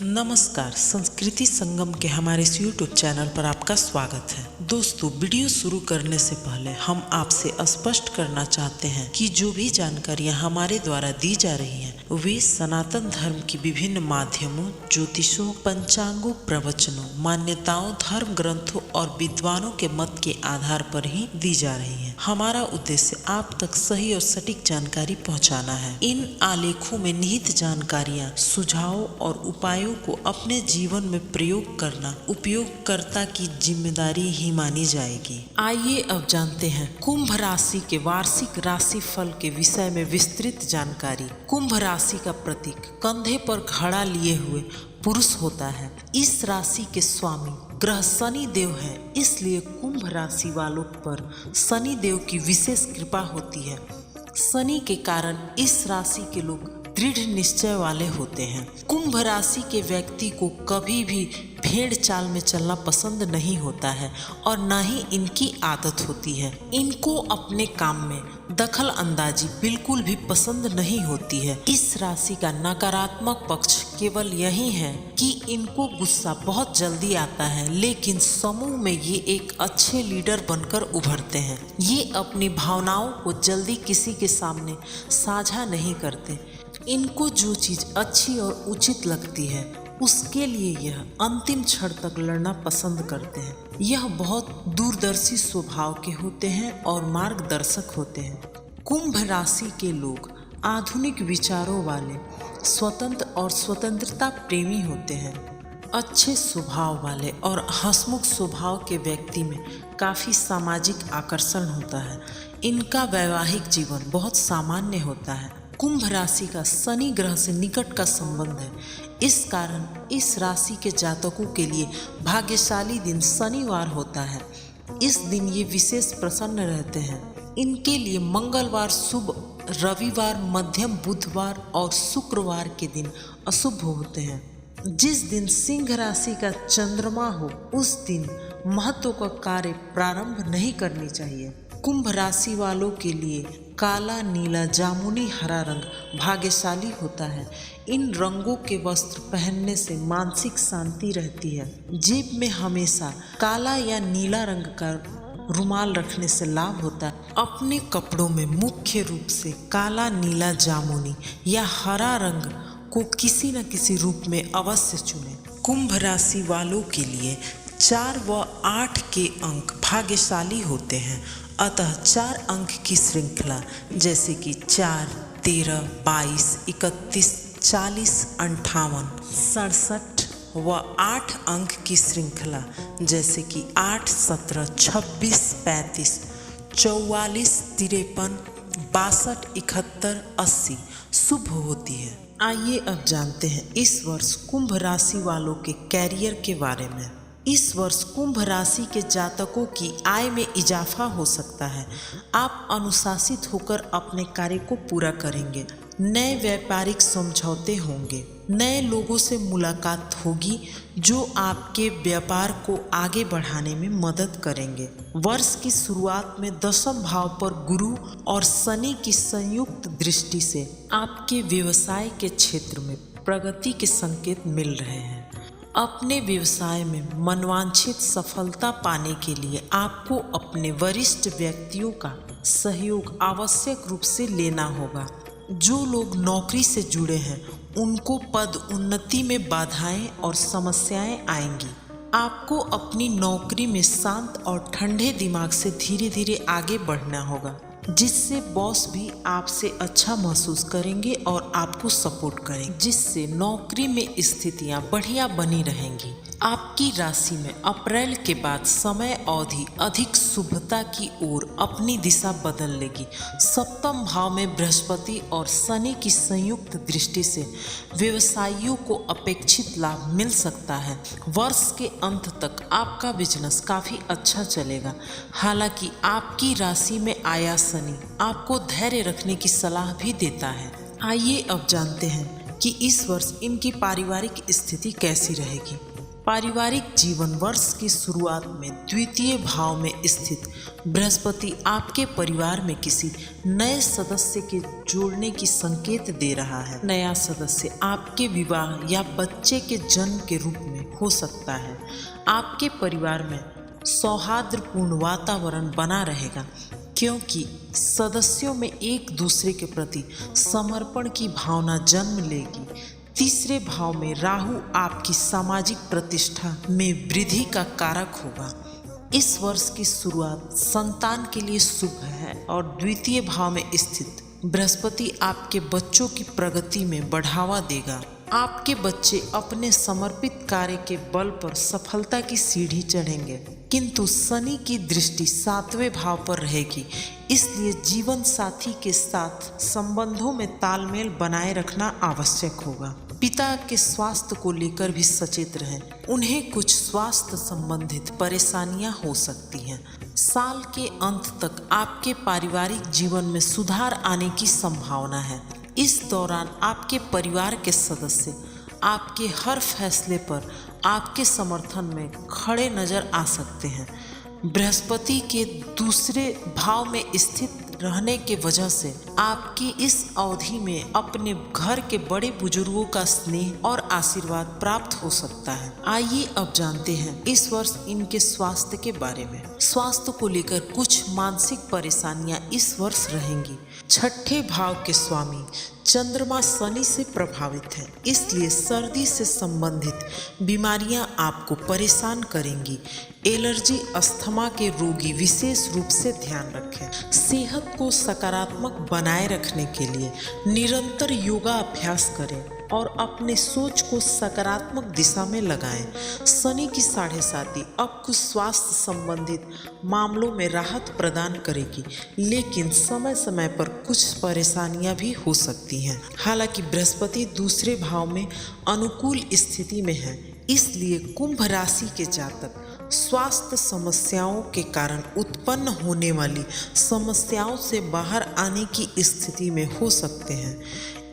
नमस्कार, संस्कृति संगम के हमारे इस YouTube चैनल पर आपका स्वागत है। दोस्तों, वीडियो शुरू करने से पहले हम आपसे स्पष्ट करना चाहते हैं कि जो भी जानकारियां हमारे द्वारा दी जा रही हैं वे सनातन धर्म की विभिन्न माध्यमों, ज्योतिषों, पंचांगों, प्रवचनों, मान्यताओं, धर्म ग्रंथों और विद्वानों के मत के आधार पर ही दी जा रही हैं। हमारा उद्देश्य आप तक सही और सटीक जानकारी पहुंचाना है। इन आलेखों में निहित जानकारियां, सुझावों और उपायों को अपने जीवन में प्रयोग करना उपयोगकर्ता की जिम्मेदारी ही मानी जाएगी। आइए अब जानते हैं कुंभ राशि के वार्षिक राशि फल के विषय में विस्तृत जानकारी। कुंभ राशि का प्रतीक कंधे पर घड़ा लिए हुए पुरुष होता है। इस राशि के स्वामी ग्रह शनि देव है, इसलिए कुंभ राशि वालों पर शनि देव की विशेष कृपा होती है। शनि के कारण इस राशि के लोग दृढ़ निश्चय वाले होते हैं। कुंभ राशि के व्यक्ति को कभी भी भेड़ चाल में चलना पसंद नहीं होता है और न ही इनकी आदत होती है। इनको अपने काम में दखल अंदाजी बिल्कुल भी पसंद नहीं होती है। इस राशि का नकारात्मक पक्ष केवल यही है कि इनको गुस्सा बहुत जल्दी आता है, लेकिन समूह में ये एक अच्छे लीडर बनकर उभरते हैं। ये अपनी भावनाओं को जल्दी किसी के सामने साझा नहीं करते। इनको जो चीज अच्छी और उचित लगती है उसके लिए यह अंतिम क्षण तक लड़ना पसंद करते हैं। यह बहुत दूरदर्शी स्वभाव के होते हैं और मार्गदर्शक होते हैं। कुंभ राशि के लोग आधुनिक विचारों वाले, स्वतंत्र और स्वतंत्रता प्रेमी होते हैं। अच्छे स्वभाव वाले और हंसमुख स्वभाव के व्यक्ति में काफी सामाजिक आकर्षण होता है। इनका वैवाहिक जीवन बहुत सामान्य होता है। कुंभ राशि का शनि ग्रह से निकट का संबंध है। इस कारण इस राशि के जातकों के लिए भाग्यशाली दिन शनिवार होता है। इस दिन ये विशेष प्रसन्न रहते हैं। इनके लिए मंगलवार शुभ, रविवार मध्यम, बुधवार और शुक्रवार के दिन अशुभ होते हैं। जिस दिन सिंह राशि का चंद्रमा हो उस दिन महत्व का कार्य प्रारंभ नहीं करनी चाहिए। कुंभ राशि वालों के लिए काला, नीला, जामुनी, हरा रंग भाग्यशाली होता है। इन रंगों के वस्त्र पहनने से मानसिक शांति रहती है। जेब में हमेशा काला या नीला रंग का रुमाल रखने से लाभ होता है। अपने कपड़ों में मुख्य रूप से काला, नीला, जामुनी या हरा रंग को किसी न किसी रूप में अवश्य चुनें। कुंभ राशि वालों के लिए 4 व 8 के अंक भाग्यशाली होते हैं। अतः 4 अंक की श्रृंखला जैसे कि 4, 13, 22, 31, 40, 58, 67 व 8 अंक की श्रृंखला जैसे कि 8, 17, 26, 35, 44, 53, 62, 71, 80 शुभ होती है। आइए अब जानते हैं इस वर्ष कुंभ राशि वालों के कैरियर के बारे में। इस वर्ष कुंभ राशि के जातकों की आय में इजाफा हो सकता है। आप अनुशासित होकर अपने कार्य को पूरा करेंगे। नए व्यापारिक समझौते होंगे। नए लोगों से मुलाकात होगी जो आपके व्यापार को आगे बढ़ाने में मदद करेंगे। वर्ष की शुरुआत में दशम भाव पर गुरु और शनि की संयुक्त दृष्टि से आपके व्यवसाय के क्षेत्र में प्रगति के संकेत मिल रहे हैं। अपने व्यवसाय में मनवांछित सफलता पाने के लिए आपको अपने वरिष्ठ व्यक्तियों का सहयोग आवश्यक रूप से लेना होगा। जो लोग नौकरी से जुड़े हैं उनको पद उन्नति में बाधाएं और समस्याएं आएंगी। आपको अपनी नौकरी में शांत और ठंडे दिमाग से धीरे धीरे आगे बढ़ना होगा, जिससे बॉस भी आपसे अच्छा महसूस करेंगे और आपको सपोर्ट करेंगे, जिससे नौकरी में स्थितियां बढ़िया बनी रहेंगी। आपकी राशि में अप्रैल के बाद समय अवधि अधिक शुभता की ओर अपनी दिशा बदल लेगी। सप्तम भाव में बृहस्पति और शनि की संयुक्त दृष्टि से व्यवसायियों को अपेक्षित लाभ मिल सकता है। वर्ष के अंत तक आपका बिजनेस काफी अच्छा चलेगा। हालांकि आपकी राशि में आया शनि आपको धैर्य रखने की सलाह भी देता है। आइए अब जानते हैं कि इस वर्ष इनकी पारिवारिक स्थिति कैसी रहेगी। पारिवारिक जीवन वर्ष की शुरुआत में द्वितीय भाव में स्थित बृहस्पति आपके परिवार में किसी नए सदस्य के जोड़ने की संकेत दे रहा है। नया सदस्य आपके विवाह या बच्चे के जन्म के रूप में हो सकता है। आपके परिवार में सौहार्दपूर्ण वातावरण बना रहेगा क्योंकि सदस्यों में एक दूसरे के प्रति समर्पण की भावना जन्म लेगी। तीसरे भाव में राहु आपकी सामाजिक प्रतिष्ठा में वृद्धि का कारक होगा। इस वर्ष की शुरुआत संतान के लिए शुभ है और द्वितीय भाव में स्थित बृहस्पति आपके बच्चों की प्रगति में बढ़ावा देगा। आपके बच्चे अपने समर्पित कार्य के बल पर सफलता की सीढ़ी चढ़ेंगे, किंतु शनि की दृष्टि 7वें भाव पर रहेगी, इसलिए जीवन साथी के साथ संबंधों में तालमेल बनाए रखना आवश्यक होगा। पिता के स्वास्थ्य को लेकर भी सचेत रहें, उन्हें कुछ स्वास्थ्य संबंधित परेशानियां हो सकती हैं। साल के अंत तक आपके पारिवारिक जीवन में सुधार आने की संभावना है। इस दौरान आपके परिवार के सदस्य आपके हर फैसले पर आपके समर्थन में खड़े नजर आ सकते हैं। बृहस्पति के दूसरे भाव में स्थित रहने के वजह से आपकी इस अवधि में अपने घर के बड़े बुजुर्गों का स्नेह और आशीर्वाद प्राप्त हो सकता है। आइए अब जानते हैं इस वर्ष इनके स्वास्थ्य के बारे में। स्वास्थ्य को लेकर कुछ मानसिक परेशानियां इस वर्ष रहेंगी। छठे भाव के स्वामी चंद्रमा शनि से प्रभावित है, इसलिए सर्दी से संबंधित बीमारियां आपको परेशान करेंगी। एलर्जी अस्थमा के रोगी विशेष रूप से ध्यान रखें। सेहत को सकारात्मक बनाए रखने के लिए निरंतर योगा अभ्यास करें और अपने सोच को सकारात्मक दिशा में लगाएं। शनि की 7.5 अब कुछ स्वास्थ्य संबंधित मामलों में राहत प्रदान करेगी, लेकिन समय समय पर कुछ परेशानियां भी हो सकती हैं। हालांकि बृहस्पति दूसरे भाव में अनुकूल स्थिति में है, इसलिए कुंभ राशि के जातक स्वास्थ्य समस्याओं के कारण उत्पन्न होने वाली समस्याओं से बाहर आने की स्थिति में हो सकते हैं।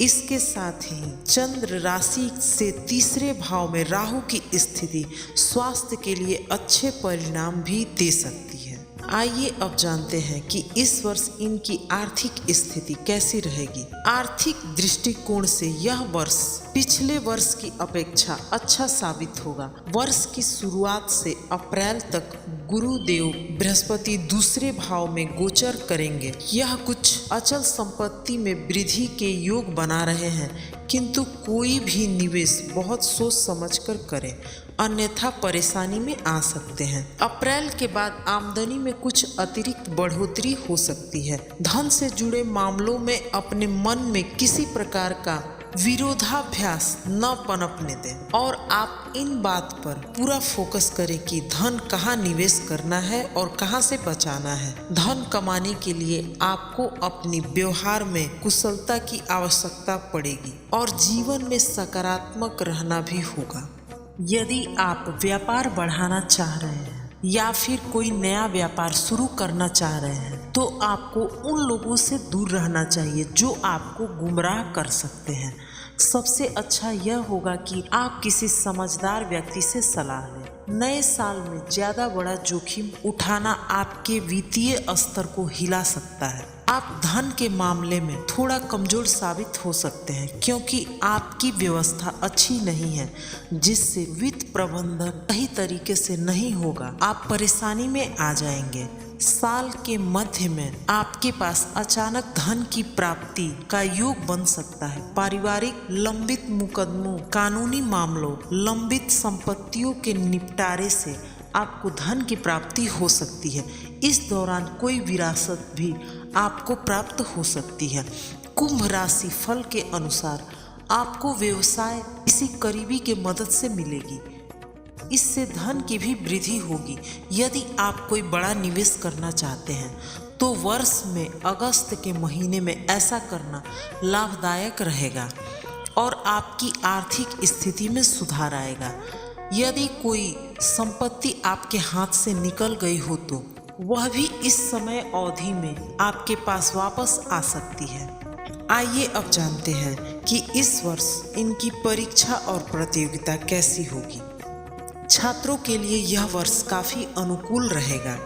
इसके साथ ही चंद्र राशि से तीसरे भाव में राहु की स्थिति स्वास्थ्य के लिए अच्छे परिणाम भी दे सकती है। आइए अब जानते हैं कि इस वर्ष इनकी आर्थिक स्थिति कैसी रहेगी। आर्थिक दृष्टिकोण से यह वर्ष पिछले वर्ष की अपेक्षा अच्छा साबित होगा। वर्ष की शुरुआत से अप्रैल तक गुरुदेव बृहस्पति दूसरे भाव में गोचर करेंगे। यह कुछ अचल संपत्ति में वृद्धि के योग बना रहे हैं, किंतु कोई भी निवेश बहुत सोच समझकर करें, अन्यथा परेशानी में आ सकते हैं। अप्रैल के बाद आमदनी में कुछ अतिरिक्त बढ़ोतरी हो सकती है। धन से जुड़े मामलों में अपने मन में किसी प्रकार का विरोधाभास न पनपने दें और आप इन बात पर पूरा फोकस करें कि धन कहाँ निवेश करना है और कहाँ से बचाना है। धन कमाने के लिए आपको अपनी व्यवहार में कुशलता की आवश्यकता पड़ेगी और जीवन में सकारात्मक रहना भी होगा। यदि आप व्यापार बढ़ाना चाह रहे हैं या फिर कोई नया व्यापार शुरू करना चाह रहे हैं, तो आपको उन लोगों से दूर रहना चाहिए जो आपको गुमराह कर सकते हैं। सबसे अच्छा यह होगा कि आप किसी समझदार व्यक्ति से सलाह लें। नए साल में ज़्यादा बड़ा जोखिम उठाना आपके वित्तीय स्तर को हिला सकता है। आप धन के मामले में थोड़ा कमजोर साबित हो सकते हैं क्योंकि आपकी व्यवस्था अच्छी नहीं है, जिससे वित्त प्रबंधन सही तरीके से नहीं होगा। आप परेशानी में आ जाएंगे। साल के मध्य में आपके पास अचानक धन की प्राप्ति का योग बन सकता है। पारिवारिक लंबित मुकदमों, कानूनी मामलों, लंबित संपत्तियों के निपटारे से आपको धन की प्राप्ति हो सकती है। इस दौरान कोई विरासत भी आपको प्राप्त हो सकती है। कुंभ राशि फल के अनुसार आपको व्यवसाय किसी करीबी के मदद से मिलेगी, इससे धन की भी वृद्धि होगी। यदि आप कोई बड़ा निवेश करना चाहते हैं तो वर्ष में अगस्त के महीने में ऐसा करना लाभदायक रहेगा और आपकी आर्थिक स्थिति में सुधार आएगा। यदि कोई संपत्ति आपके हाथ से निकल गई हो तो वह भी इस समय अवधि में आपके पास वापस आ सकती है। आइए अब जानते हैं कि इस वर्ष इनकी परीक्षा और प्रतियोगिता कैसी होगी। छात्रों के लिए यह वर्ष काफ़ी अनुकूल रहेगा।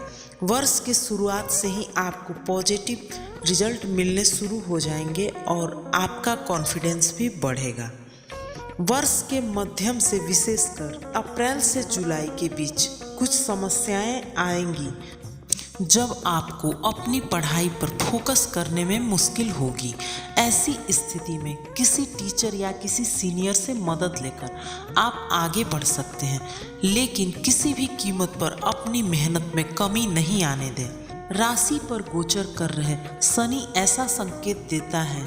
वर्ष की शुरुआत से ही आपको पॉजिटिव रिजल्ट मिलने शुरू हो जाएंगे और आपका कॉन्फिडेंस भी बढ़ेगा। वर्ष के मध्यम से विशेषकर अप्रैल से जुलाई के बीच कुछ समस्याएं आएंगी जब आपको अपनी पढ़ाई पर फोकस करने में मुश्किल होगी। ऐसी स्थिति में किसी टीचर या किसी सीनियर से मदद लेकर आप आगे बढ़ सकते हैं, लेकिन किसी भी कीमत पर अपनी मेहनत में कमी नहीं आने दें। राशि पर गोचर कर रहे शनि ऐसा संकेत देता है,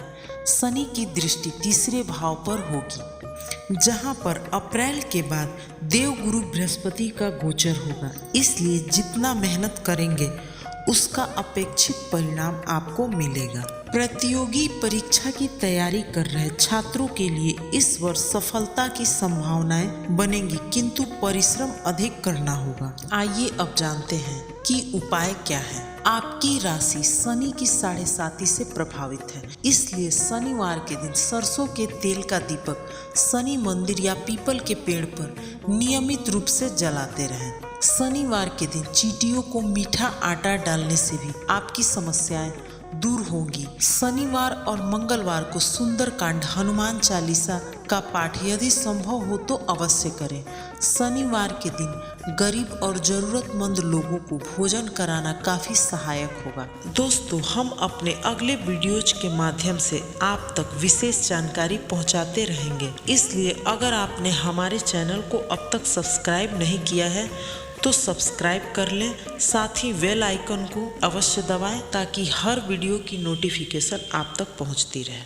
शनि की दृष्टि तीसरे भाव पर होगी, जहां पर अप्रैल के बाद देवगुरु बृहस्पति का गोचर होगा। इसलिए जितना मेहनत करेंगे उसका अपेक्षित परिणाम आपको मिलेगा। प्रतियोगी परीक्षा की तैयारी कर रहे छात्रों के लिए इस वर्ष सफलता की संभावनाएं बनेंगी, किंतु परिश्रम अधिक करना होगा। आइए अब जानते हैं कि उपाय क्या है। आपकी राशि शनि की 7.5 से प्रभावित है, इसलिए शनिवार के दिन सरसों के तेल का दीपक शनि मंदिर या पीपल के पेड़ पर नियमित रूप से जलाते रहें। शनिवार के दिन चींटियों को मीठा आटा डालने से भी आपकी समस्याएं दूर होंगी। शनिवार और मंगलवार को सुंदरकांड हनुमान चालीसा का पाठ यदि संभव हो तो अवश्य करें। शनिवार के दिन गरीब और जरूरतमंद लोगों को भोजन कराना काफ़ी सहायक होगा। दोस्तों, हम अपने अगले वीडियोज के माध्यम से आप तक विशेष जानकारी पहुंचाते रहेंगे, इसलिए अगर आपने हमारे चैनल को अब तक सब्सक्राइब नहीं किया है तो सब्सक्राइब कर लें, साथ ही बेल आइकन को अवश्य दबाएं ताकि हर वीडियो की नोटिफिकेशन आप तक पहुंचती रहे।